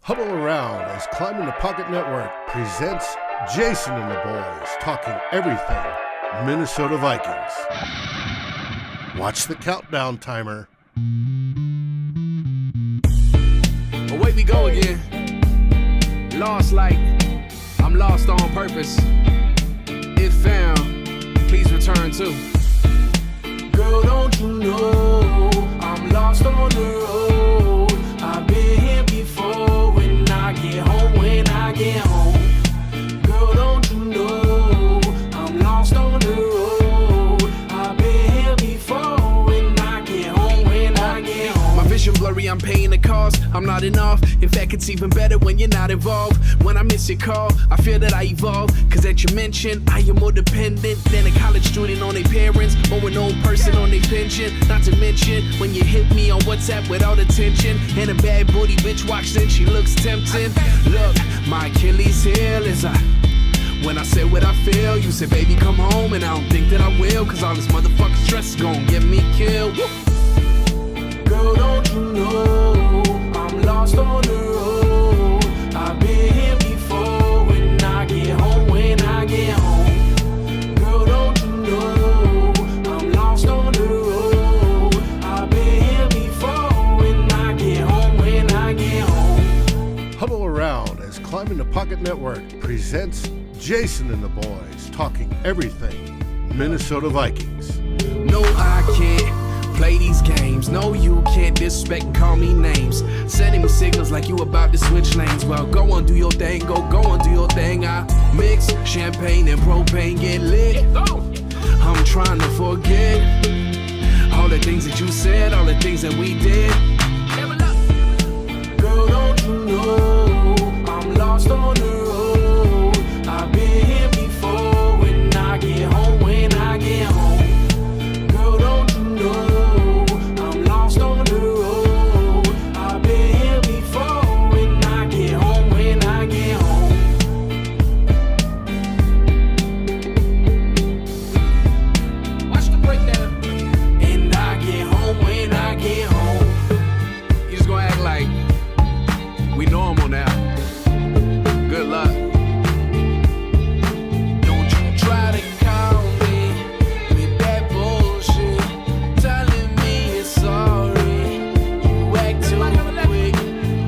Huddle around as Climbing the Pocket Network presents Jason and the boys talking everything Minnesota Vikings. Watch the countdown timer. Away we go again. Lost like I'm lost on purpose. If found, please return to. Girl, don't you know I'm lost on the road? I've been here before. When I get home, girl, don't you know I'm lost on the road? I've been here before. When I get home, my vision blurry, I'm paying the cost. I'm not enough. In fact, it's even better when you're not involved. When I miss your call, I feel that I evolve. Cause as you mentioned, I am more dependent than a college student on their parents, or an old person on their pension. Not to mention, when you hit me on WhatsApp without attention, and a bad booty bitch watched and she looks tempting. Look, my Achilles heel is when I say what I feel. You say, baby, come home, and I don't think that I will. Cause all this motherfucking stress is gonna get me killed. Girl, don't you know I'm lost on the road? I've been here before. When I get home, girl, don't you know I'm lost on the road? I've been here before. When I get home, Huddle around as Climbing the Pocket Network presents Jason and the boys talking everything Minnesota Vikings. No, I can't play these games. No, you can't disrespect and call me names. Sending me signals like you about to switch lanes. Well, go on, do your thing. Go on, do your thing. I mix champagne and propane, get lit. I'm trying to forget all the things that you said, all the things that we did. Girl, don't you know I'm lost on the road? I've been here before. When I get home, girl, don't you know I'm lost on the road? I've been here before. When I get home, watch the breakdown. And I get home when I get home. You just gonna act like we normal now. Good luck. Don't you try to call me with that bullshit, telling me you're sorry. You act too quick.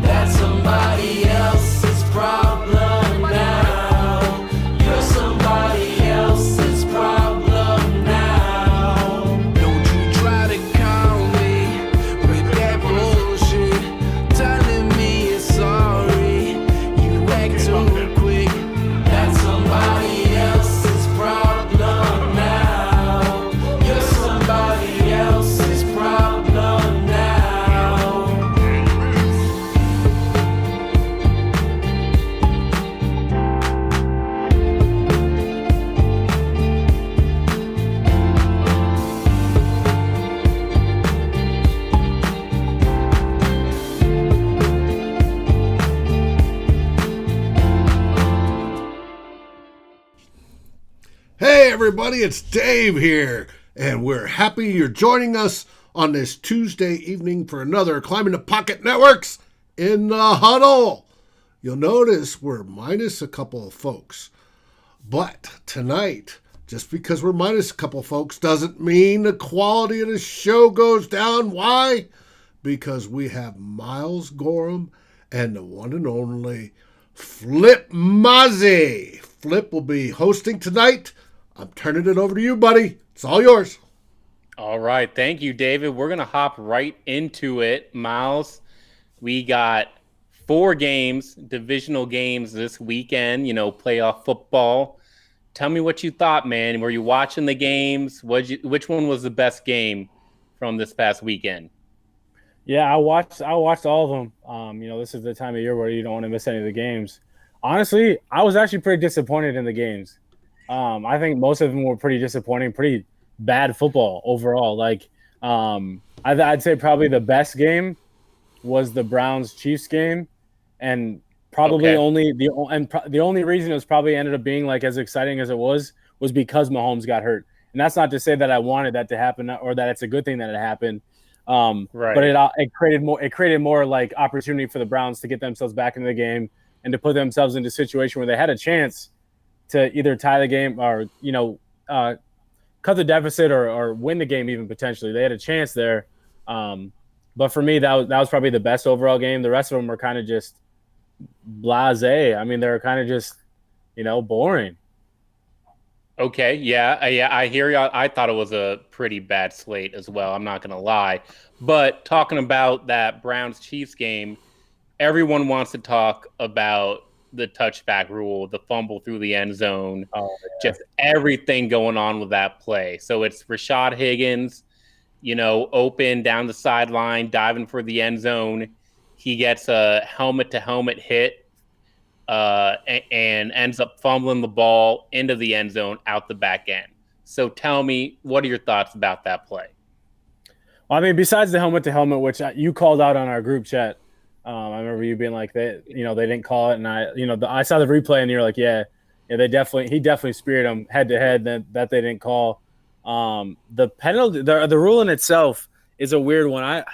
That's somebody else's problem now. You're somebody else's problem now. Don't you try to call me with that bullshit, telling me you're sorry. You act too quick. That's somebody else's problem now. You're somebody else's problem now. Hey everybody, it's Dave here, and we're happy you're joining us on this Tuesday evening for another Climbing the Pocket Networks in the Huddle. You'll notice we're minus a couple of folks, but tonight, just because we're minus a couple of folks doesn't mean the quality of the show goes down. Why? Because we have Miles Gorham and the one and only Flip Mozzie. Flip will be hosting tonight. I'm turning it over to you, buddy. It's all yours. All right. Thank you, David. We're going to hop right into it. Miles, we got 4 games, divisional games this weekend, playoff football. Tell me what you thought, man. Were you watching the games? Which one was the best game from this past weekend? Yeah, I watched all of them. This is the time of year where you don't want to miss any of the games. Honestly, I was actually pretty disappointed in the games. I think most of them were pretty disappointing, pretty bad football overall. I'd say probably the best game was the Browns-Chiefs game, and probably the only reason it was probably ended up being like as exciting as it was because Mahomes got hurt. And that's not to say that I wanted that to happen or that it's a good thing that it happened. But it created more like opportunity for the Browns to get themselves back into the game and to put themselves into a situation where they had a chance to either tie the game or cut the deficit or win the game even potentially. They had a chance there. But for me, that was probably the best overall game. The rest of them were kind of just blasé. I mean, they're kind of just boring. Okay, yeah, I hear you. I thought it was a pretty bad slate as well. I'm not gonna lie, but talking about that Browns Chiefs game, everyone wants to talk about the touchback rule, the fumble through the end zone, just everything going on with that play. So it's Rashad Higgins, open down the sideline, diving for the end zone. He gets a helmet-to-helmet hit and ends up fumbling the ball into the end zone out the back end. So tell me, what are your thoughts about that play? Well, I mean, besides the helmet-to-helmet, which you called out on our group chat, I remember you being like, they didn't call it, and I saw the replay, and you're like, yeah, he definitely speared him head-to-head that they didn't call. The penalty, the rule in itself is a weird one.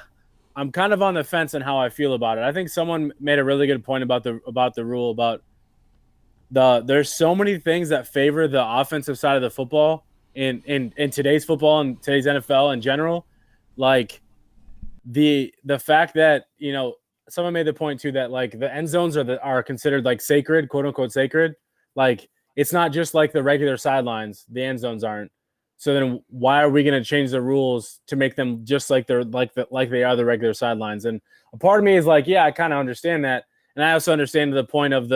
I'm kind of on the fence on how I feel about it. I think someone made a really good point about the rule about there's so many things that favor the offensive side of the football in today's football and today's NFL in general. Like the fact that, someone made the point too that like the end zones are considered like sacred, quote unquote sacred. Like it's not just like the regular sidelines, the end zones aren't. So then why are we going to change the rules to make them just like they're like they are the regular sidelines? And a part of me is like, yeah, I kind of understand that. And I also understand the point of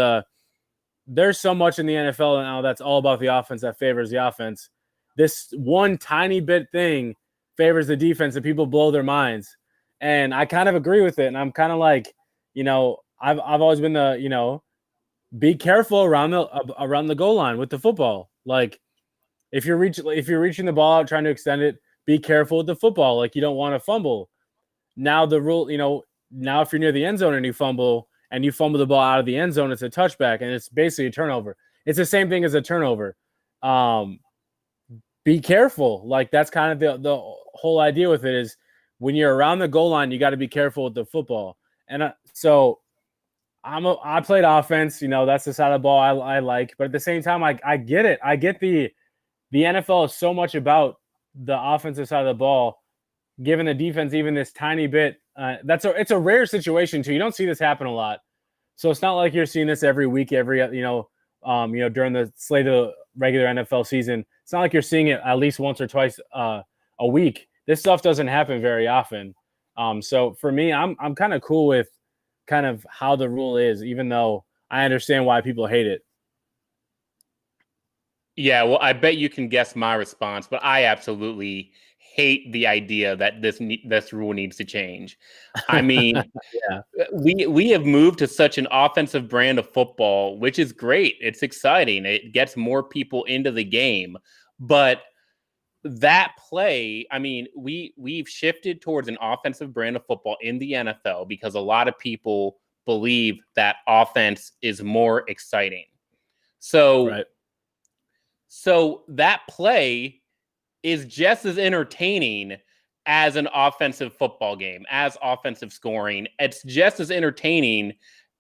there's so much in the NFL now that's all about the offense that favors the offense. This one tiny bit thing favors the defense and people blow their minds. And I kind of agree with it. And I'm kind of like, I've always been be careful around the goal line with the football. Like, if you're reaching the ball out, trying to extend it, be careful with the football. Like you don't want to fumble. Now the rule, now if you're near the end zone and you fumble the ball out of the end zone, it's a touchback and it's basically a turnover. It's the same thing as a turnover. Be careful. Like that's kind of the whole idea with it is when you're around the goal line, you got to be careful with the football. And so I played offense. That's the side of the ball I like. But at the same time, I get it. I get the NFL is so much about the offensive side of the ball, giving the defense even this tiny bit. It's a rare situation too. You don't see this happen a lot, so it's not like you're seeing this every week, during the slate of the regular NFL season. It's not like you're seeing it at least once or twice a week. This stuff doesn't happen very often. So for me, I'm kind of cool with kind of how the rule is, even though I understand why people hate it. Yeah, well, I bet you can guess my response, but I absolutely hate the idea that this rule needs to change. I mean, yeah, we have moved to such an offensive brand of football, which is great. It's exciting. It gets more people into the game. But that play, I mean, we've shifted towards an offensive brand of football in the NFL because a lot of people believe that offense is more exciting. So right. So that play is just as entertaining as an offensive football game, as offensive scoring. It's just as entertaining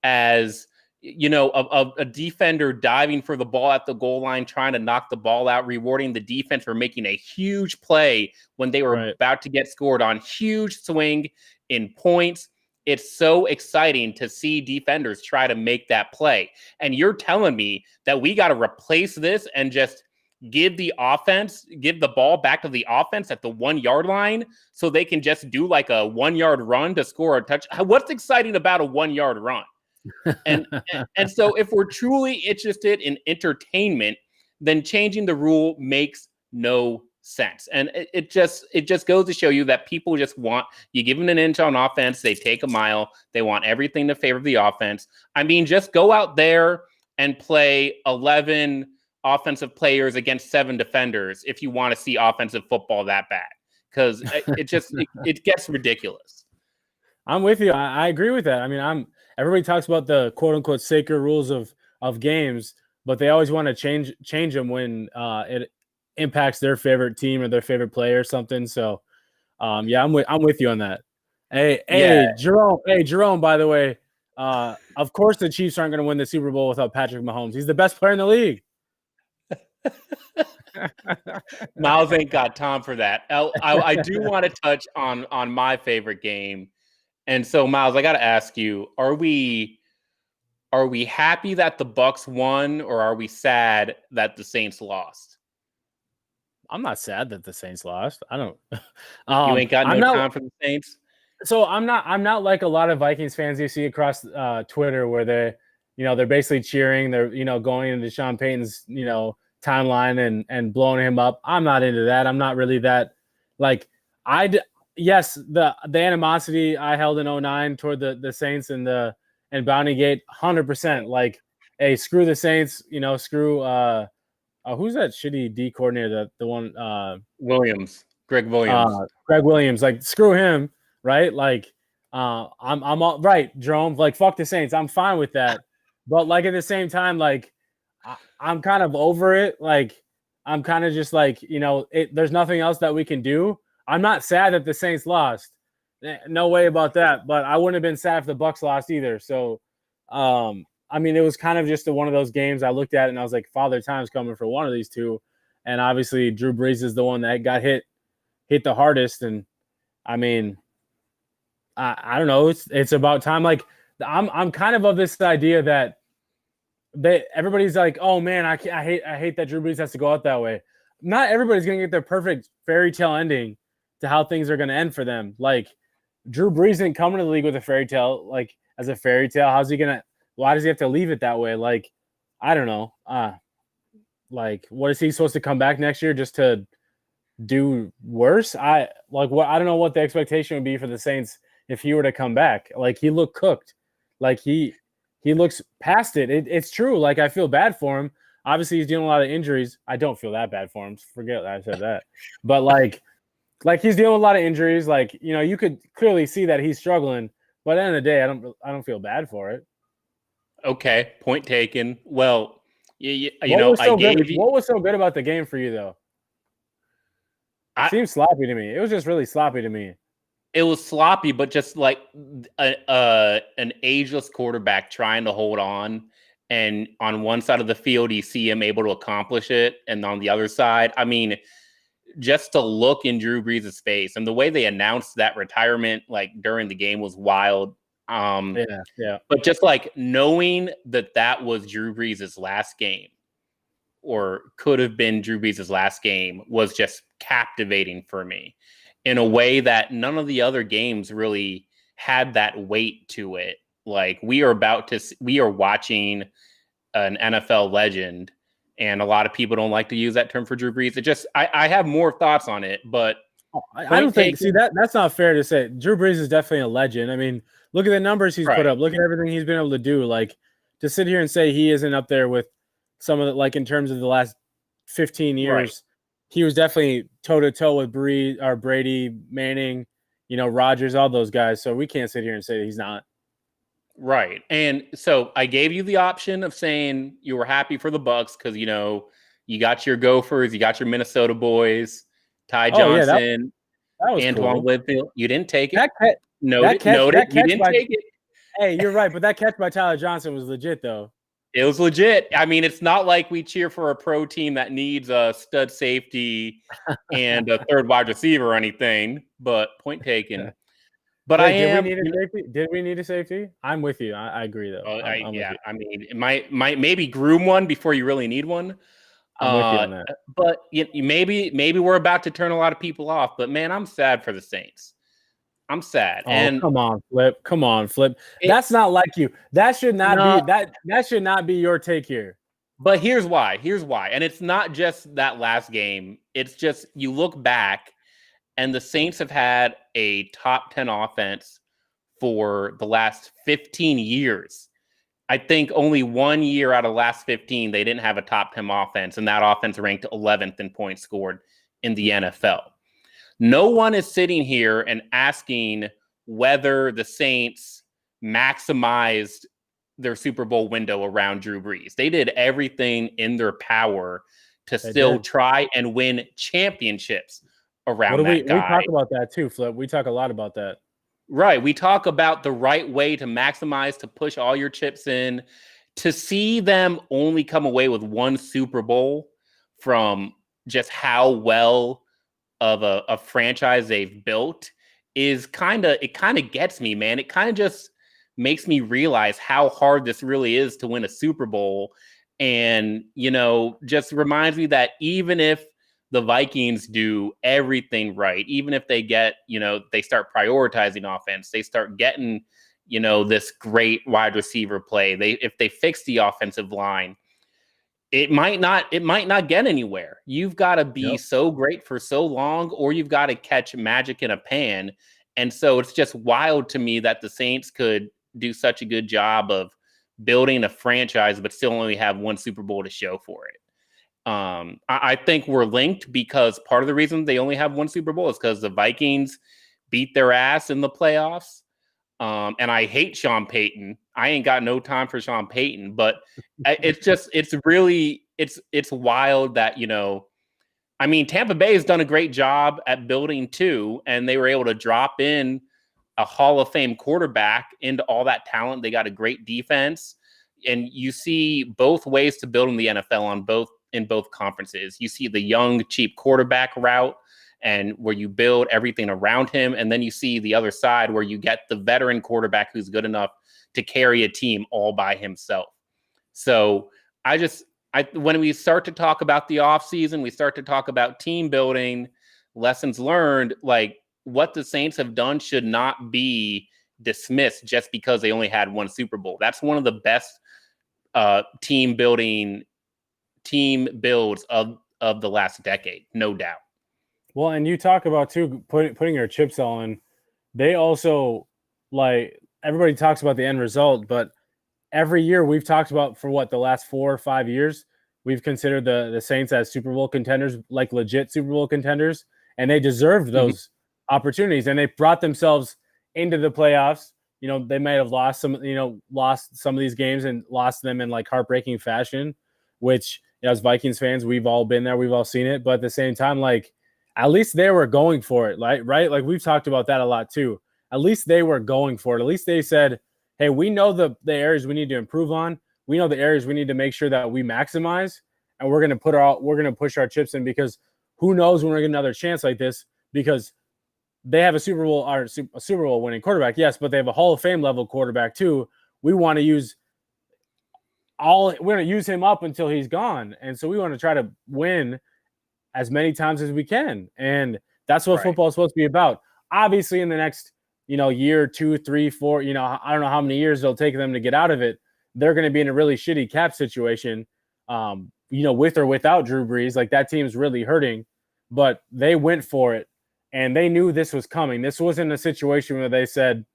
as, a defender diving for the ball at the goal line, trying to knock the ball out, rewarding the defense for making a huge play when they were about to get scored on, huge swing in points. It's so exciting to see defenders try to make that play. And you're telling me that we got to replace this and just give the ball back to the offense at the 1 yard line so they can just do like a 1 yard run to score a touch. What's exciting about a 1 yard run? And so if we're truly interested in entertainment, then changing the rule makes no sense. And it just goes to show you that people just want, you give them an inch on offense, they take a mile, they want everything to favor the offense. I mean, just go out there and play 11 offensive players against 7 defenders if you want to see offensive football that bad, because it gets ridiculous. I'm with you. I agree with that. I mean, everybody talks about the quote unquote sacred rules of games, but they always want to change them when it impacts their favorite team or their favorite player or something. So Yeah, I'm with you on that. Hey, Yeah. Jerome. By the way, of course the Chiefs aren't going to win the Super Bowl without Patrick Mahomes. He's the best player in the league. Miles ain't got time for that. I do want to touch on my favorite game. And so, Miles, I got to ask you, are we happy that the Bucks won, or are we sad that the Saints lost? I'm not sad that the Saints lost. I don't. You ain't got I'm no not. time for the Saints? So I'm not like a lot of Vikings fans you see across Twitter where they're basically cheering. They're going into Sean Payton's timeline and blowing him up. I'm not into that. I'm not really that like yes, the animosity I held in 2009 toward the Saints and Bounty Gate 100%. Like, hey, screw the Saints. Screw who's that shitty D coordinator? The one Greg Williams. Greg Williams. Like, screw him. Right? Like, I'm all right, Jerome. Like, fuck the Saints. I'm fine with that. But like at the same time, like I'm kind of over it. Like, I'm kind of just like, there's nothing else that we can do. I'm not sad that the Saints lost. No way about that. But I wouldn't have been sad if the Bucks lost either. So, I mean, it was kind of just one of those games I looked at and I was like, Father Time's coming for one of these two. And obviously Drew Brees is the one that got hit the hardest. And I mean, I don't know. It's about time. Like, I'm kind of this idea that everybody's like, oh man, I hate that Drew Brees has to go out that way. Not everybody's gonna get their perfect fairy tale ending to how things are gonna end for them. Like, Drew Brees didn't come into the league with a fairy tale, like as a fairy tale. Why does he have to leave it that way? Like, I don't know. Like, what is he supposed to come back next year just to do worse? I don't know what the expectation would be for the Saints if he were to come back. Like, he looked cooked. Like, he looks past it. It's true. Like, I feel bad for him. Obviously, he's dealing with a lot of injuries. I don't feel that bad for him. Forget I said that. But like he's dealing with a lot of injuries. Like, you could clearly see that he's struggling. But at the end of the day, I don't feel bad for it. Okay, point taken. Well, what was so good about the game for you though? It seemed sloppy to me. It was just really sloppy to me. It was sloppy, but just like an ageless quarterback trying to hold on. And on one side of the field, you see him able to accomplish it. And on the other side, I mean, just to look in Drew Brees' face and the way they announced that retirement, like during the game, was wild. Yeah. But just like knowing that was Drew Brees' last game, or could have been Drew Brees' last game, was just captivating for me in a way that none of the other games really had that weight to it. Like, we are watching an NFL legend, and a lot of people don't like to use that term for Drew Brees. It just, I have more thoughts on it, but I don't think, that's not fair to say. Drew Brees is definitely a legend. I mean, look at the numbers he's put up. Look at everything he's been able to do. Like, to sit here and say he isn't up there with some of the, like, in terms of the last 15 years, he was definitely toe-to-toe with Brady, Manning, Rodgers, all those guys. So we can't sit here and say that he's not. Right. And so I gave you the option of saying you were happy for the Bucks because, you got your Gophers, you got your Minnesota boys, Ty Johnson, that was Antoine cool. Winfield. You didn't take it. You didn't take it. Hey, you're right, but that catch by Tyler Johnson was legit, though. It was legit. I mean, it's not like we cheer for a pro team that needs a stud safety and a third wide receiver or anything, but point taken. But did we need a safety? I'm with you. I agree, though. I mean, it might maybe groom one before you really need one. I'm with you on that. But maybe we're about to turn a lot of people off. But man, I'm sad for the Saints. I'm sad. And come on, Flip. That's not like you. That should not be that should not be your take here. But here's why. And it's not just that last game. It's just you look back and the Saints have had a top 10 offense for the last 15 years. I think only 1 year out of the last 15, they didn't have a top 10 offense, and that offense ranked 11th in points scored in the NFL. No one is sitting here and asking whether the Saints maximized their Super Bowl window around Drew Brees. They did everything in their power to still try and win championships around we that guy. talk about that too, Flip. We talk a lot about that. Right. We talk about the right way to maximize, to push all your chips in. To see them only come away with one Super Bowl from just how well of a franchise they've built is it kind of gets me, man. It kind of just makes me realize how hard this really is to win a Super Bowl. And, just reminds me that even if the Vikings do everything right, even if they get, they start prioritizing offense, they start getting, this great wide receiver play. If they fix the offensive line, it might not get anywhere. You've got to be so great for so long, or you've got to catch magic in a pan. And so it's just wild to me that the Saints could do such a good job of building a franchise, but still only have one Super Bowl to show for it. I think we're linked because part of the reason they only have one Super Bowl is because the Vikings beat their ass in the playoffs. And I hate Sean Payton. I ain't got no time for Sean Payton, but it's wild that, Tampa Bay has done a great job at building too, and they were able to drop in a Hall of Fame quarterback into all that talent. They got a great defense, and you see both ways to build in the NFL in both conferences. You see the young, cheap quarterback route, and where you build everything around him. And then you see the other side where you get the veteran quarterback who's good enough to carry a team all by himself. So when we start to talk about the offseason, we start to talk about team building, lessons learned, like what the Saints have done should not be dismissed just because they only had one Super Bowl. That's one of the best team builds of the last decade, no doubt. Well, and you talk about too putting your chips on. They also, like, everybody talks about the end result, but every year we've talked about for the last 4 or 5 years, we've considered the Saints as Super Bowl contenders, like legit Super Bowl contenders, and they deserved those opportunities, and they brought themselves into the playoffs. They might have lost some of these games and lost them in like heartbreaking fashion, which as Vikings fans, we've all been there, we've all seen it. But at the same time, like, at least they were going for it, right? Like, we've talked about that a lot too. At least they were going for it. At least they said, hey, we know the areas we need to improve on. We know the areas we need to make sure that we maximize, and we're going to push our chips in, because who knows when we're going to get another chance like this, because they have a Super Bowl winning quarterback, yes, but they have a Hall of Fame level quarterback too. We're going to use him up until he's gone. And so we want to try to win as many times as we can. And that's what football is supposed to be about. Obviously, in the next, year, 2, 3, 4, I don't know how many years it'll take them to get out of it. They're going to be in a really shitty cap situation, with or without Drew Brees. Like, that team's really hurting, but they went for it, and they knew this was coming. This wasn't a situation where they said,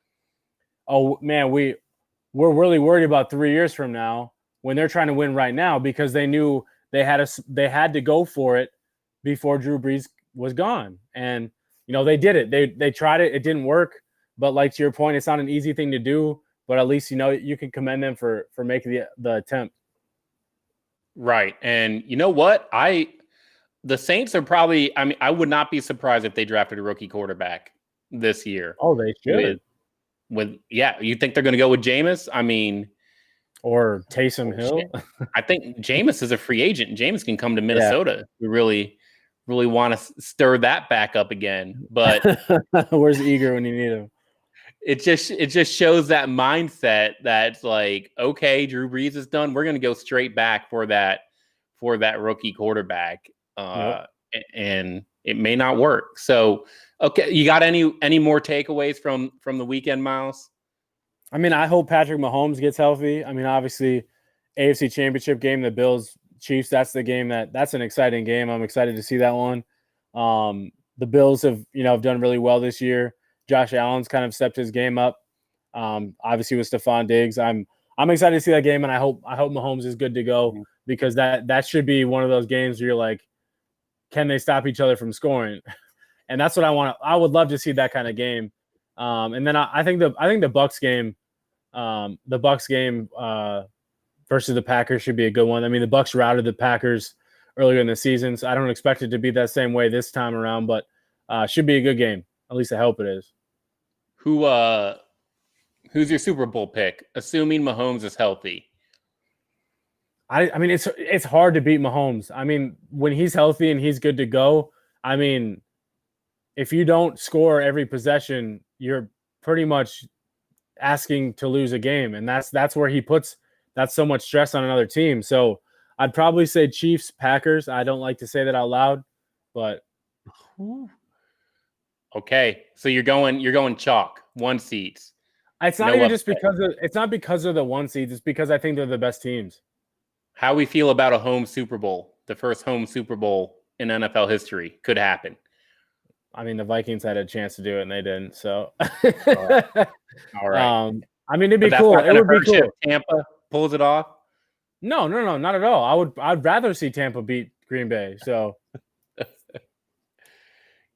oh man, we're really worried about 3 years from now, when they're trying to win right now, because they knew they had to go for it before Drew Brees was gone. And, they did it. They tried it. It didn't work. But like, to your point, it's not an easy thing to do, but at least, you can commend them for making the attempt. Right. And you know what? The Saints are probably, I would not be surprised if they drafted a rookie quarterback this year. Oh, they should. You think they're going to go with Jameis? Or Taysom Hill? I think Jameis is a free agent, and Jameis can come to Minnesota. Yeah. We really, really want to stir that back up again. But where's Eager when you need him? It just shows that mindset that's like, okay, Drew Brees is done. We're going to go straight back for that rookie quarterback. And it may not work. So, okay, you got any more takeaways from the weekend, Miles? I hope Patrick Mahomes gets healthy. Obviously, AFC Championship game, the Bills Chiefs, that's the game that's an exciting game. I'm excited to see that one. The Bills have done really well this year. Josh Allen's kind of stepped his game up. Obviously with Stephon Diggs, I'm excited to see that game, and I hope Mahomes is good to go, because that should be one of those games where you're like, can they stop each other from scoring? And that's what I want. I would love to see that kind of game. And then I think the Bucks game, versus the Packers should be a good one. The Bucks routed the Packers earlier in the season, so I don't expect it to be that same way this time around. But Should be a good game. At least I hope it is. Who's your Super Bowl pick, assuming Mahomes is healthy? I mean, it's hard to beat Mahomes. I mean, when he's healthy and he's good to go, I mean, if you don't score every possession, you're pretty much asking to lose a game, and that's where he puts that's so much stress on another team. So I'd probably say Chiefs, Packers. I don't like to say that out loud, but okay. So you're going chalk, 1 seeds. It's not even just because of the 1 seeds. It's because I think they're the best teams. How we feel about a home Super Bowl, the first home Super Bowl in NFL history, could happen. I mean, the Vikings had a chance to do it and they didn't. So, all right. I mean, it'd be cool. It would be cool if Tampa pulls it off. No, not at all. I'd rather see Tampa beat Green Bay. So,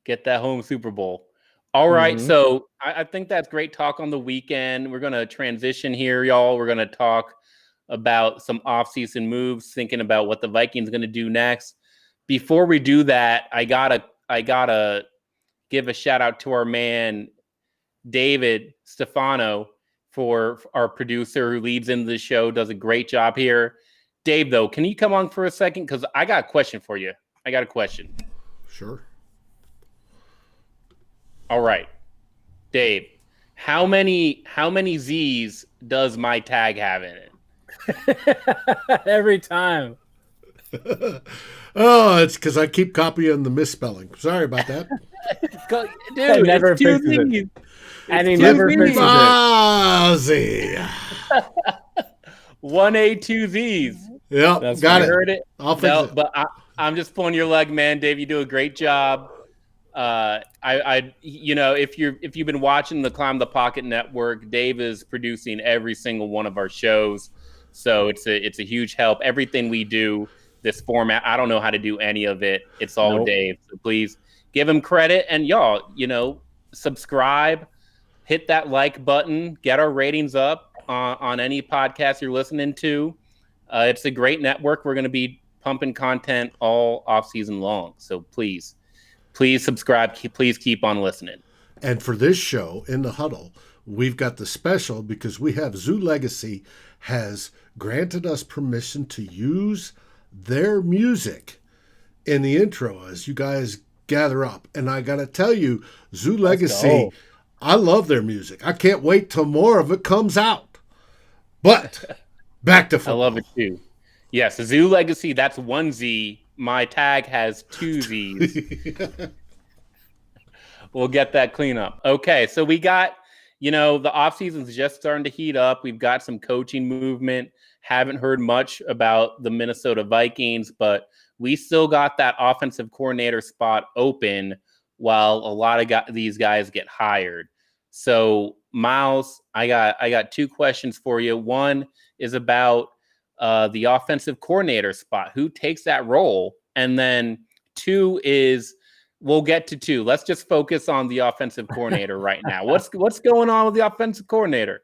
get that home Super Bowl. All right. So I think that's great talk on the weekend. We're going to transition here, y'all. We're going to talk about some offseason moves, thinking about what the Vikings are going to do next. Before we do that, I gotta give a shout out to our man David Stefano, for our producer who leads into the show, does a great job here. Dave, though, can you come on for a second? Because I got a question for you. I got a question. Sure. All right, Dave. How many Z's does my tag have in it? Every time. Oh, it's because I keep copying the misspelling. Sorry about that. Dude, never it's 2 fixes it. Z's. And he never fixes Ozzy. 1A, 2 Z's. Yep, That's got You it. heard it? I'll fix No, it. but I'm just pulling your leg, man. Dave, you do a great job. If you've been watching the Climb the Pocket Network, Dave is producing every single one of our shows. So it's a huge help. Everything we do, this format, I don't know how to do any of it. It's all Dave. So please give him credit. And y'all, subscribe, hit that like button, get our ratings up on any podcast you're listening to. It's a great network. We're going to be pumping content all off season long. So please subscribe. Please keep on listening. And for this show, In the Huddle, we've got the special because we have Zoo Legacy has granted us permission to use their music in the intro as you guys gather up. And I got to tell you, Zoo Legacy, I love their music. I can't wait till more of it comes out. But back to football. I love it too. Yes, Zoo Legacy, that's 1 Z. My tag has 2 Z's. We'll get that clean up. Okay, so we got, the offseason's just starting to heat up. We've got some coaching movement. Haven't heard much about the Minnesota Vikings, but we still got that offensive coordinator spot open while a lot of these guys get hired. So, Miles, I got 2 questions for you. One is about the offensive coordinator spot. Who takes that role? And then 2 is, we'll get to 2. Let's just focus on the offensive coordinator right now. What's going on with the offensive coordinator?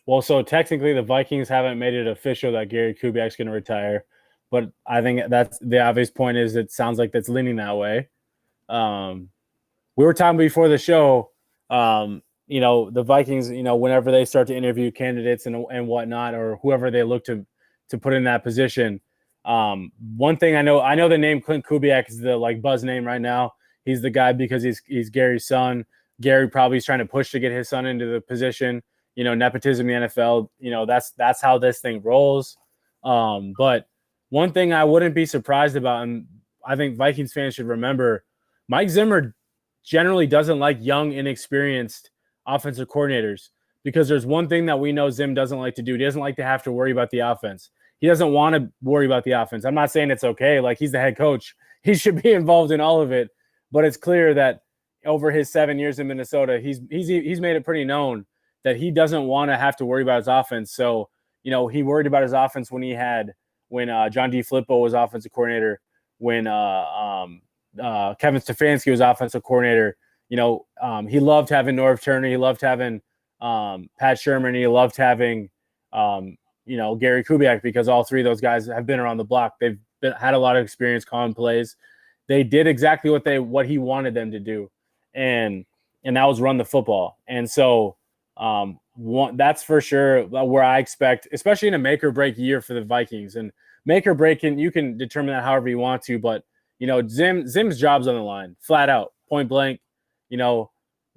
Well, so technically the Vikings haven't made it official that Gary Kubiak's going to retire, but I think that's the obvious point is it sounds like that's leaning that way. We were talking before the show, the Vikings, whenever they start to interview candidates and whatnot, or whoever they look to put in that position. One thing I know the name Clint Kubiak is the buzz name right now. He's the guy because he's Gary's son. Gary probably is trying to push to get his son into the position. Nepotism in the NFL, that's how this thing rolls. But one thing I wouldn't be surprised about, and I think Vikings fans should remember, Mike Zimmer generally doesn't like young, inexperienced offensive coordinators because there's one thing that we know Zim doesn't like to do. He doesn't like to have to worry about the offense. He doesn't want to worry about the offense. I'm not saying it's okay. He's the head coach. He should be involved in all of it. But it's clear that over his 7 years in Minnesota, he's made it pretty known that he doesn't want to have to worry about his offense. So, he worried about his offense when John DeFilippo was offensive coordinator, when Kevin Stefanski was offensive coordinator. He loved having Norv Turner. He loved having Pat Sherman. He loved having Gary Kubiak because all 3 of those guys have been around the block. They've had a lot of experience calling plays. they did exactly what he wanted them to do, and that was run the football. And so that's for sure where I expect, especially in a make or break year for the Vikings. And make or break, and you can determine that however you want to, but Zim's job's on the line, flat out, point blank.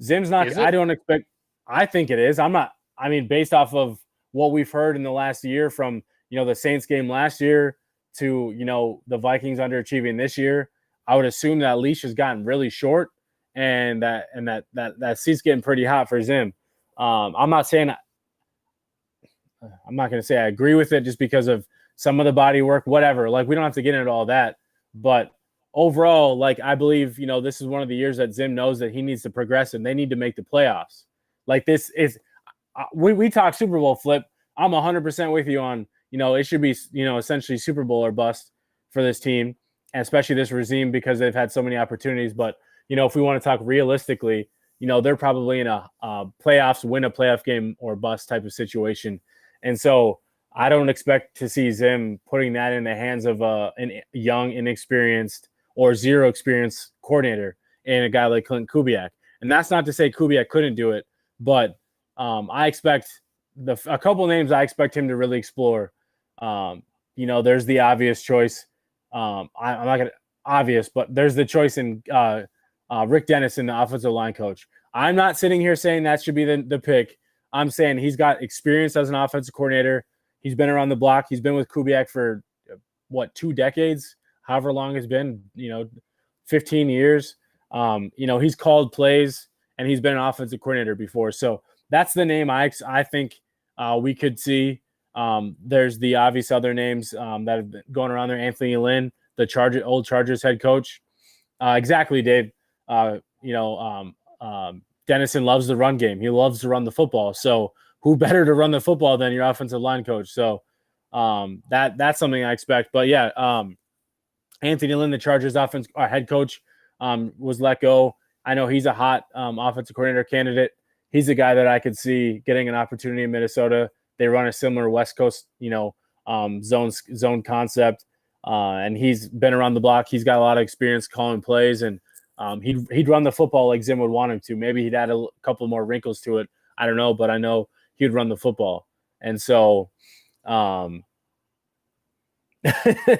Zim's not. I don't expect. I think it is. I'm not. I mean, based off of what we've heard in the last year, from the Saints game last year to the Vikings underachieving this year, I would assume that leash has gotten really short, and that seat's getting pretty hot for Zim. I'm not going to say I agree with it just because of some of the body work, whatever. Like, we don't have to get into all that, but overall, like, I believe, this is one of the years that Zim knows that he needs to progress and they need to make the playoffs. Like, this is, we talk Super Bowl flip. I'm 100% with you on, it should be, essentially Super Bowl or bust for this team, and especially this regime, because they've had so many opportunities. But, if we want to talk realistically, they're probably in a playoffs, win a playoff game or bust type of situation. And so I don't expect to see Zim putting that in the hands of a young, inexperienced, or zero experience coordinator and a guy like Clint Kubiak. And that's not to say Kubiak couldn't do it, but I expect a couple names I expect him to really explore. There's the obvious choice. I'm not going to obvious, but there's the choice in Rick Dennison, the offensive line coach. I'm not sitting here saying that should be the pick. I'm saying he's got experience as an offensive coordinator. He's been around the block. He's been with Kubiak for 2 decades, however long it's been, 15 years. He's called plays and he's been an offensive coordinator before. So that's the name I think we could see. There's the obvious other names that have been going around there. Anthony Lynn, the old Chargers head coach. Exactly, Dave. Dennison loves the run game. He loves to run the football. So who better to run the football than your offensive line coach? So that's something I expect. But yeah, Anthony Lynn, the Chargers head coach, was let go. I know he's a hot offensive coordinator candidate. He's a guy that I could see getting an opportunity in Minnesota. They run a similar West Coast, zone concept, and he's been around the block. He's got a lot of experience calling plays, and he'd run the football like Zim would want him to. Maybe he'd add a couple more wrinkles to it. I don't know, but I know he'd run the football. And so,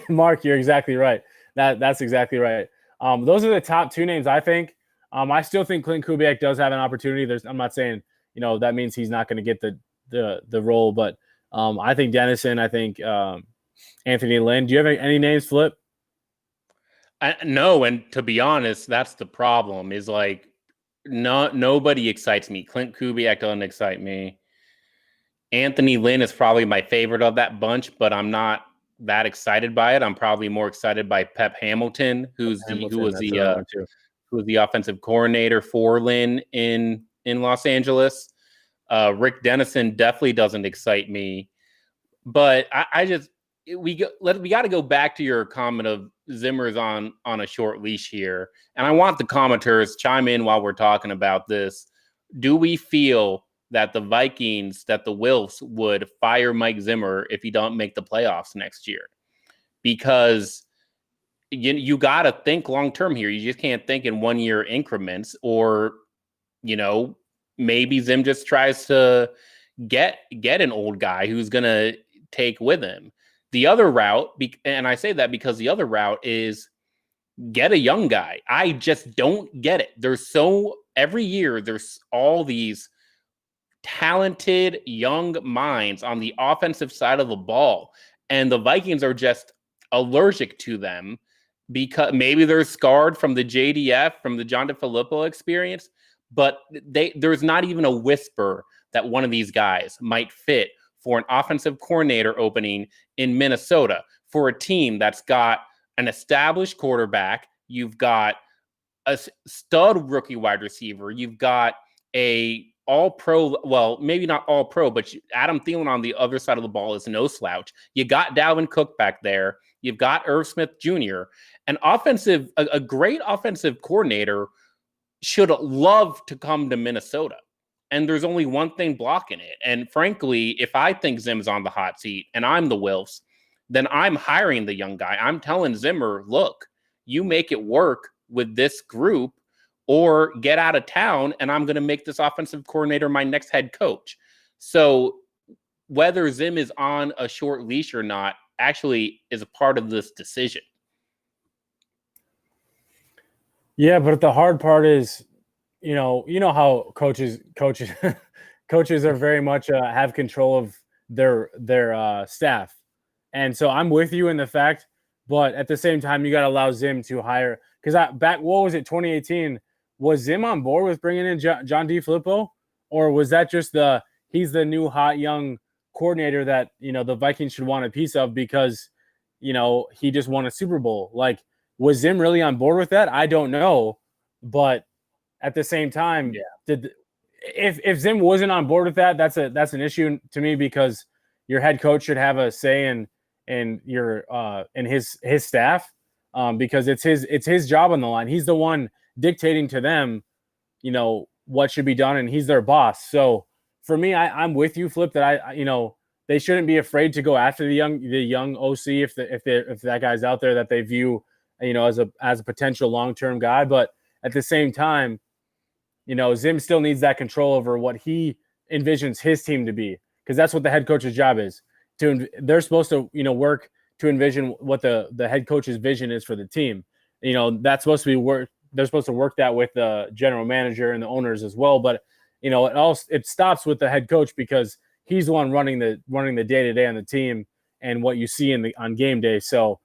Mark, you're exactly right. That's exactly right. Those are the top 2 names, I think. I still think Clint Kubiak does have an opportunity. I'm not saying, that means he's not going to get the role, but I think Dennison, I think Anthony Lynn. Do you have any names, Flip? No, and to be honest, that's the problem. Is like nobody excites me. Clint Kubiak doesn't excite me. Anthony Lynn is probably my favorite of that bunch, but I'm not that excited by it. I'm probably more excited by Pep Hamilton, who was the offensive coordinator for Lynn in Los Angeles. Rick Dennison definitely doesn't excite me, but we got to go back to your comment of Zimmer's on a short leash here, and I want the commenters chime in while we're talking about this. Do we feel that the Vikings, that the Wilfs would fire Mike Zimmer if he don't make the playoffs next year? Because you got to think long term here. You just can't think in 1 year increments, or maybe Zim just tries to get an old guy who's going to take with him. The other route, and I say that because the other route is get a young guy. I just don't get it. Every year there's all these talented young minds on the offensive side of the ball, and the Vikings are just allergic to them because maybe they're scarred from the JDF, from the John DeFilippo experience, but there's not even a whisper that one of these guys might fit for an offensive coordinator opening in Minnesota, for a team that's got an established quarterback. You've got a stud rookie wide receiver. You've got a all-pro, well, maybe not all-pro, but Adam Thielen on the other side of the ball is no slouch. You got Dalvin Cook back there. You've got Irv Smith Jr. A great offensive coordinator should love to come to Minnesota. And there's only one thing blocking it. And frankly, if I think Zim's on the hot seat and I'm the Wilfs, then I'm hiring the young guy. I'm telling Zimmer, look, you make it work with this group or get out of town, and I'm going to make this offensive coordinator my next head coach. So whether Zim is on a short leash or not actually is a part of this decision. Yeah, but the hard part is, you know how coaches coaches are very much have control of their staff. And so I'm with you in the fact, but at the same time, you got to allow Zim to hire. Because what was it, 2018? Was Zim on board with bringing in John DeFilippo? Or was that just he's the new hot young coordinator that, the Vikings should want a piece of because, he just won a Super Bowl? Like, was Zim really on board with that? I don't know. But at the same time, if Zim wasn't on board with that, that's an issue to me, because your head coach should have a say in his staff, because it's his job on the line. He's the one dictating to them, what should be done, and he's their boss. So for me, I'm with you, Flip, that they shouldn't be afraid to go after the young OC if that guy's out there that they view as a potential long-term guy. But at the same time, Zim still needs that control over what he envisions his team to be, because that's what the head coach's job is. They're supposed to work to envision what the head coach's vision is for the team. That's supposed to be work. They're supposed to work that with the general manager and the owners as well. But it stops with the head coach, because he's the one running the day-to-day on the team and what you see on game day. So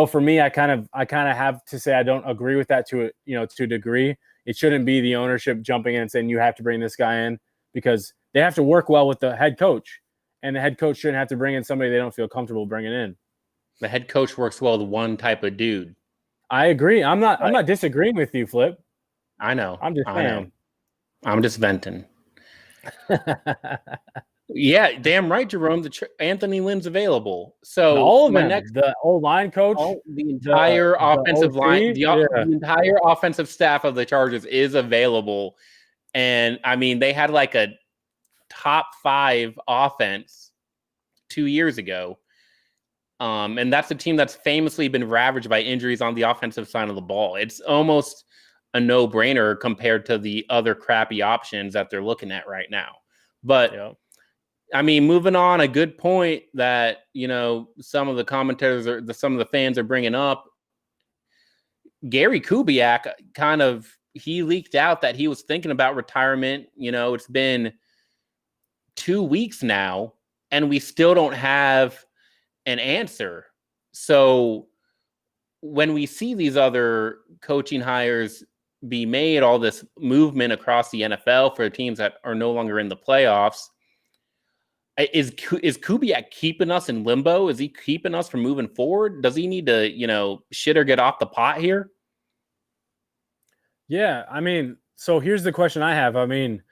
for me, I kind of have to say I don't agree with that to a degree. It shouldn't be the ownership jumping in and saying you have to bring this guy in, because they have to work well with the head coach, and the head coach shouldn't have to bring in somebody they don't feel comfortable bringing in. The head coach works well with one type of dude. I agree. I'm not disagreeing with you, Flip. I know. I'm just saying. I'm just venting. Yeah, damn right, Jerome. Anthony Lynn's available. So the O-line coach, the entire offensive line, the entire offensive staff of the Chargers is available. And I mean, they had like a top 5 offense 2 years ago. And that's a team that's famously been ravaged by injuries on the offensive side of the ball. It's almost a no-brainer compared to the other crappy options that they're looking at right now. But I mean, moving on, a good point that, some of the commentators some of the fans are bringing up. Gary Kubiak he leaked out that he was thinking about retirement. It's been 2 weeks now, and we still don't have an answer. So when we see these other coaching hires be made, all this movement across the NFL for teams that are no longer in the playoffs, is Kubiak keeping us in limbo? Is he keeping us from moving forward? Does he need to, shit or get off the pot here? Yeah, I mean, so here's the question I have. I mean,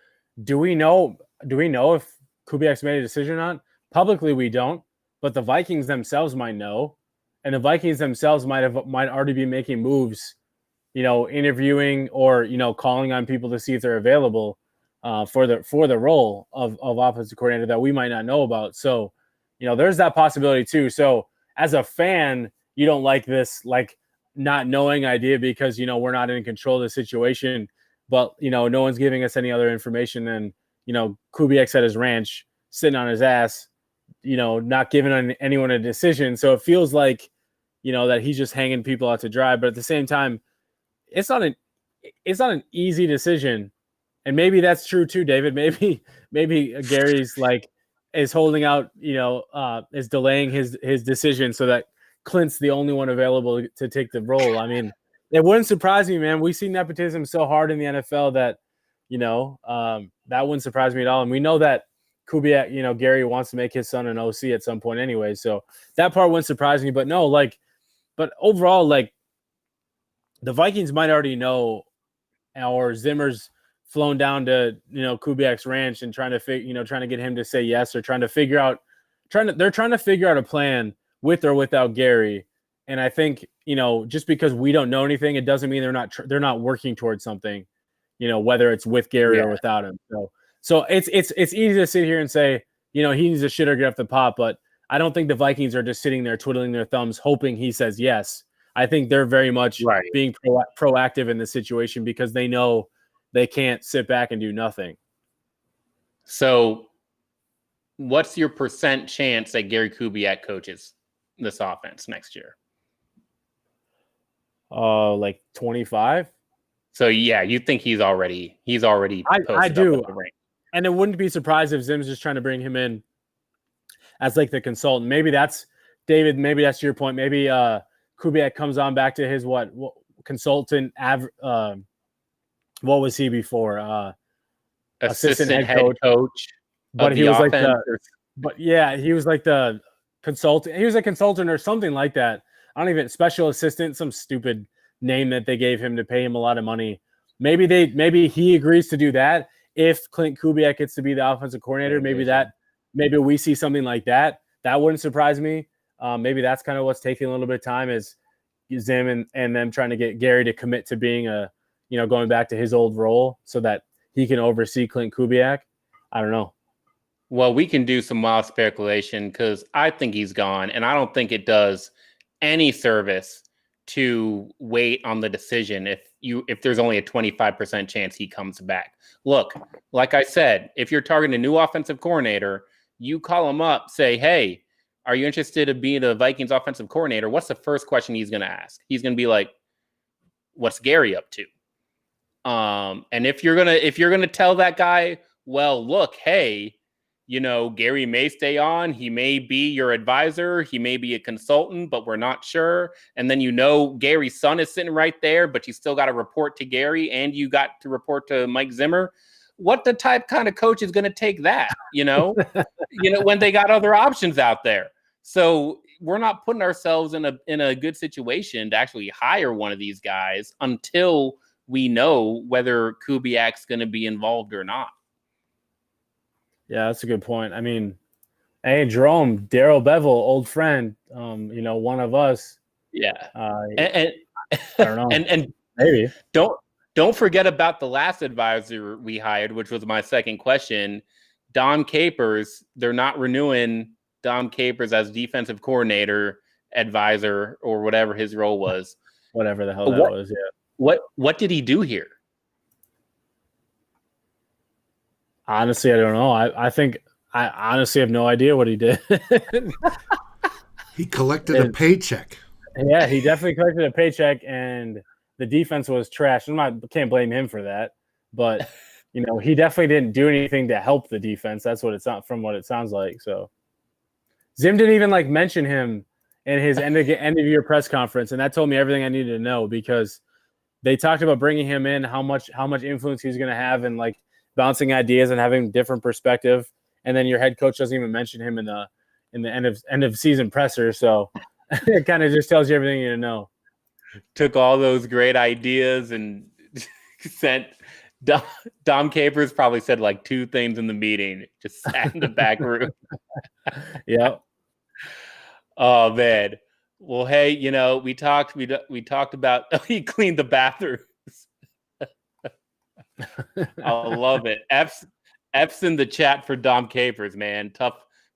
do we know if Kubiak's made a decision or not? Publicly, we don't, but the Vikings themselves might know, and the Vikings themselves might already be making moves, interviewing or calling on people to see if they're available for the role of offensive coordinator that we might not know about. So, there's that possibility too. So as a fan, you don't like this, like, not knowing idea, because, we're not in control of the situation, but, no one's giving us any other information than, Kubiak's at his ranch sitting on his ass, not giving anyone a decision. So it feels like, that he's just hanging people out to dry. But at the same time, it's not an easy decision. And maybe that's true too, David. Maybe Gary's is holding out, is delaying his decision so that Clint's the only one available to take the role. I mean, it wouldn't surprise me, man. We see nepotism so hard in the NFL that, that wouldn't surprise me at all. And we know that Kubiak, Gary wants to make his son an OC at some point anyway. So that part wouldn't surprise me. But no, but overall, the Vikings might already know, or Zimmer's flown down to Kubiak's ranch and trying to get him to say yes, or trying to figure out a plan with or without Gary. And I think just because we don't know anything, it doesn't mean they're not working towards something, whether it's with Gary or without him. So it's easy to sit here and say he needs to shit or get off the pot, but I don't think the Vikings are just sitting there twiddling their thumbs hoping he says yes. I think they're very much Right. being proactive in the situation because they know they can't sit back and do nothing. So what's your % chance that Gary Kubiak coaches this offense next year? Like 25. So yeah, you think he's already posted I do. up at the rank. And it wouldn't be surprised if Zim's just trying to bring him in as like the consultant. Maybe that's David. Maybe that's your point. Maybe Kubiak comes on back to his what consultant. What was he before? Assistant head coach. But he was like he was like the consultant. He was a consultant or something like that. I don't even special assistant, some stupid name that they gave him to pay him a lot of money. Maybe he agrees to do that. If Clint Kubiak gets to be the offensive coordinator, maybe we see something like that. That wouldn't surprise me. Maybe that's kind of what's taking a little bit of time is Zim and them trying to get Gary to commit to being going back to his old role so that he can oversee Clint Kubiak. I don't know. Well, we can do some wild speculation because I think he's gone, and I don't think it does any service to wait on the decision if there's only a 25% chance he comes back. Look, like I said, if you're targeting a new offensive coordinator, you call him up, say, hey, are you interested in being a Vikings offensive coordinator? What's the first question he's going to ask? He's going to be like, what's Gary up to? And if you're gonna tell that guy, well, look, hey, Gary may stay on. He may be your advisor. He may be a consultant, but we're not sure. And then Gary's son is sitting right there, but you still got to report to Gary and you got to report to Mike Zimmer. What the kind of coach is going to take that, when they got other options out there? So we're not putting ourselves in a good situation to actually hire one of these guys until we know whether Kubiak's going to be involved or not. Yeah, that's a good point. I mean, hey, Jerome, Daryl Bevel, old friend, one of us. Yeah. And I don't know. and maybe don't forget about the last advisor we hired, which was my second question. Dom Capers, they're not renewing Dom Capers as defensive coordinator, advisor, or whatever his role was. Whatever the hell that was, yeah. What did he do here? Honestly, I don't know. I think I honestly have no idea what he did. He collected a paycheck. Yeah, he definitely collected a paycheck, and the defense was trash. Can't blame him for that, but he definitely didn't do anything to help the defense. That's what it's not from what it sounds like. So Zim didn't even mention him in his end of year press conference, and that told me everything I needed to know because they talked about bringing him in, how much influence he's going to have, and bouncing ideas and having different perspective. And then your head coach doesn't even mention him in the end of season presser. So it kind of just tells you everything you need to know. Took all those great ideas and sent Dom Capers probably said 2 things in the meeting, just sat in the back room. Yeah. Oh man. Well, hey, we talked about he cleaned the bathrooms. I love it. F's in the chat for Dom Capers, man.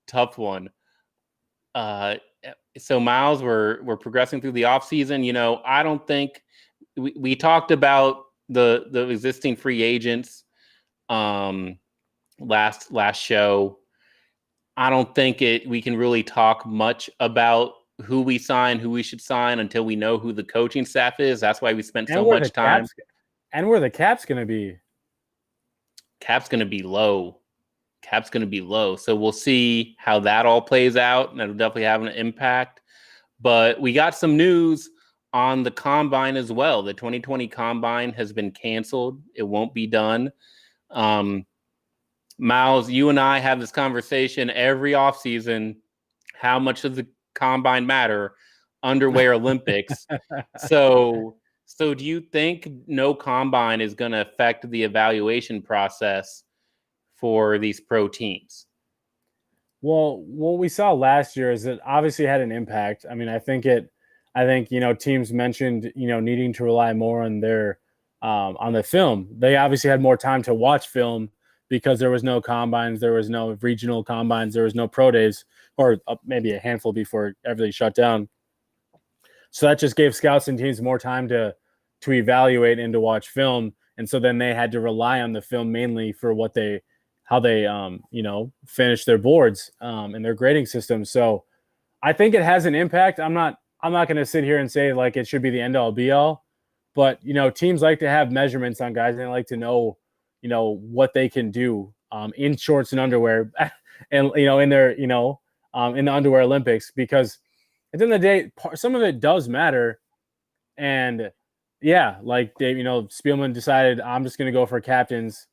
Tough one. So Miles, we're progressing through the offseason. I don't think we talked about the existing free agents last show. I don't think we can really talk much about who we sign, who we should sign until we know who the coaching staff is. That's why we spent so much time. And where the cap's going to be. Cap's going to be low. So we'll see how that all plays out. And that'll definitely have an impact. But we got some news on the combine as well. The 2020 combine has been canceled. It won't be done. Miles, you and I have this conversation every offseason. How much does the combine matter? Underway or Olympics. So do you think no combine is going to affect the evaluation process for these pro teams? Well, what we saw last year is it obviously had an impact. I mean, I think teams mentioned, needing to rely more on their on the film. They obviously had more time to watch film because there was no combines, there was no regional combines, there was no pro days, or maybe a handful before everything shut down. So that just gave scouts and teams more time to evaluate and to watch film. And so then they had to rely on the film mainly for how they finish their boards and their grading system. So I think it has an impact. I'm not going to sit here and say like it should be the end all be all, but teams like to have measurements on guys and they like to know, what they can do in shorts and underwear and, in their, in the underwear Olympics, because at the end of the day, some of it does matter. And yeah, like Dave, Spielman decided I'm just going to go for captains,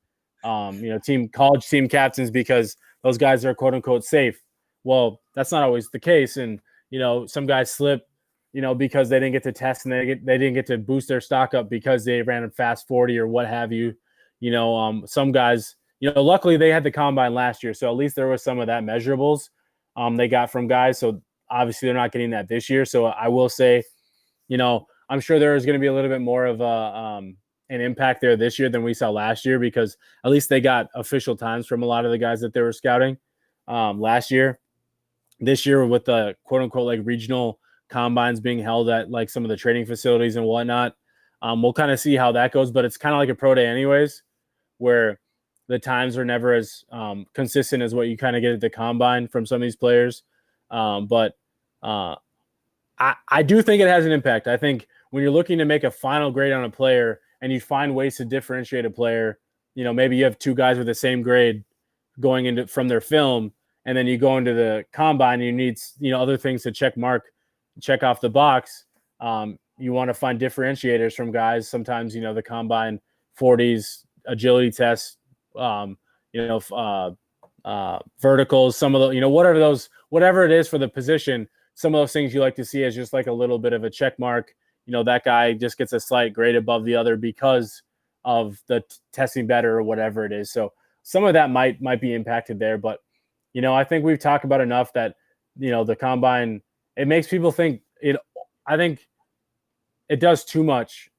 college team captains, because those guys are quote unquote safe. Well, that's not always the case. And, some guys slip, because they didn't get to test and they didn't get to boost their stock up because they ran a fast 40 or what have you. Some guys, luckily they had the combine last year. So at least there was some of that measurables they got from guys. So obviously they're not getting that this year. So I will say, I'm sure there is going to be a little bit more of an impact there this year than we saw last year, because at least they got official times from a lot of the guys that they were scouting last year. This year with the quote unquote like regional combines being held at like some of the training facilities and whatnot, we'll kind of see how that goes. But it's kind of like a pro day anyways, where the times are never as consistent as what you kind of get at the combine from some of these players. But I do think it has an impact. I think when you're looking to make a final grade on a player and you find ways to differentiate a player, maybe you have two guys with the same grade going into from their film, and then you go into the combine and you need, other things to check off the box. You want to find differentiators from guys. Sometimes, the combine 40s, agility tests, verticals, some of the, whatever it is for the position, some of those things you like to see as just like a little bit of a check mark. That guy just gets a slight grade above the other because of the testing better or whatever it is. So some of that might be impacted there, but I think we've talked about enough that, the combine, it makes people think I think it does too much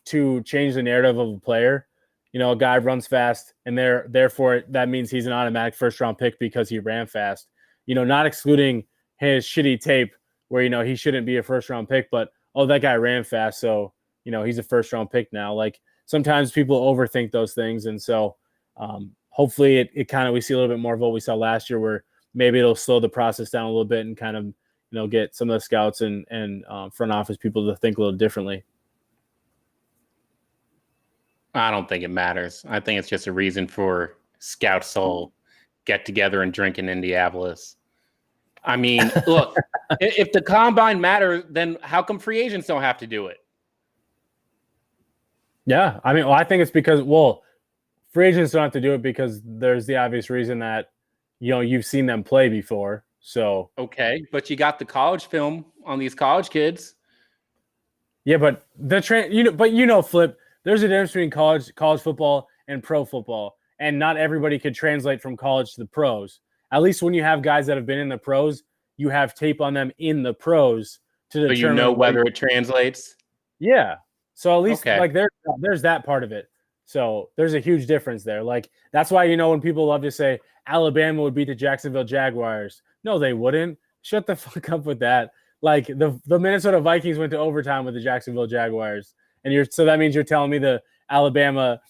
to change the narrative of a player. A guy runs fast and therefore that means he's an automatic first round pick because he ran fast, not excluding his shitty tape where, he shouldn't be a first round pick, but, oh, that guy ran fast. So, he's a first round pick now. Like sometimes people overthink those things. And so hopefully it kind of, we see a little bit more of what we saw last year, where maybe it'll slow the process down a little bit and kind of, get some of the scouts and front office people to think a little differently. I don't think it matters. I think it's just a reason for scouts to get together and drink in Indianapolis. I mean, look, if the combine matters, then how come free agents don't have to do it? Yeah. I mean, I think it's because, free agents don't have to do it because there's the obvious reason that, you've seen them play before. So, okay. But you got the college film on these college kids. Yeah. But Flip, there's a difference between college football and pro football, and not everybody could translate from college to the pros. At least when you have guys that have been in the pros, you have tape on them in the pros to determine whether it translates. Yeah. So at least like there's that part of it. So there's a huge difference there. Like that's why, when people love to say Alabama would beat the Jacksonville Jaguars. No, they wouldn't. Shut the fuck up with that. Like the Minnesota Vikings went to overtime with the Jacksonville Jaguars. And so that means you're telling me the Alabama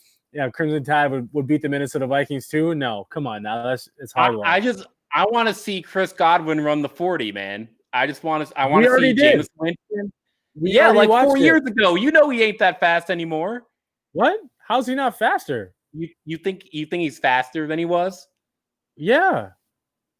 Crimson Tide would beat the Minnesota Vikings too? No, come on now. It's hard. I want to see Chris Godwin run the 40, man. I want to see James Winston. Yeah, like 4 years ago. He ain't that fast anymore. What? How's he not faster? You think he's faster than he was? Yeah.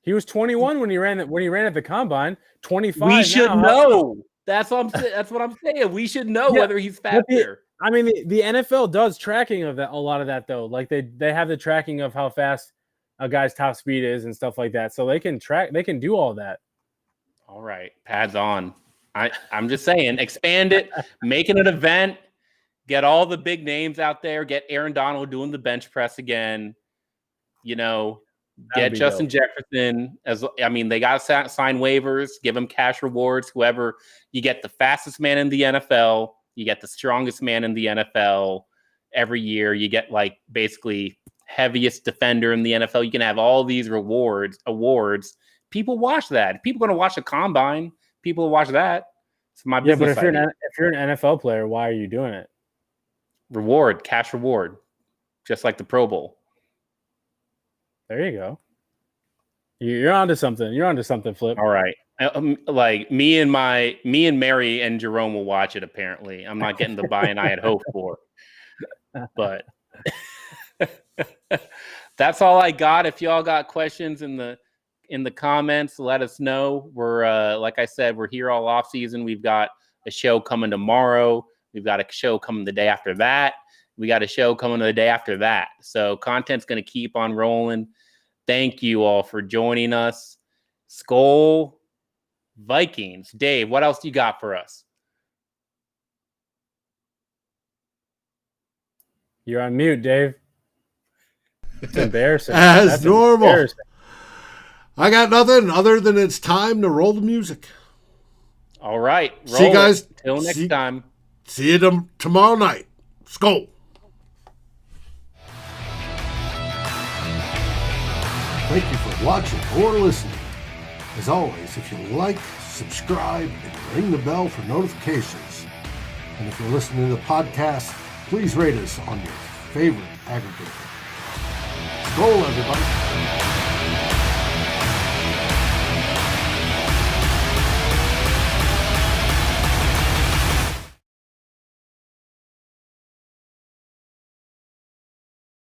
He was 21 when he ran at the combine. 25. We should know. That's what I'm saying. We should know whether he's faster. The NFL does tracking of that, a lot of that though. Like they have the tracking of how fast a guy's top speed is and stuff like that. So they can do all that. All right. Pads on. I'm just saying, expand it, make it an event, get all the big names out there, get Aaron Donald doing the bench press again, get Justin Jefferson. They got to sign waivers, give them cash rewards, whoever. You get the fastest man in the NFL, you get the strongest man in the NFL every year. You get like basically heaviest defender in the NFL. You can have all these awards. People watch that. People are going to watch the combine. People watch that. It's my Yeah, but business idea. if you're an NFL player, why are you doing it? Reward, cash reward, just like the Pro Bowl. There you go. You're onto something. You're onto something, Flip. All right. Like me and Mary and Jerome will watch it. Apparently, I'm not getting the buy-in I had hoped for, but that's all I got. If y'all got questions in the comments, let us know. We're like I said, we're here all off season. We've got a show coming tomorrow. We've got a show coming the day after that. We got a show coming the day after that. So content's going to keep on rolling. Thank you all for joining us. Skol Vikings. Dave, what else you got for us? You're on mute, Dave. It's embarrassing. As That's normal. embarrassing. I got nothing other than it's time to roll the music. All right. See you guys. Till next time. See you tomorrow night. Skol. Thank you for watching or listening. As always, if you like, subscribe, and ring the bell for notifications. And if you're listening to the podcast, please rate us on your favorite aggregator. Skol, everybody.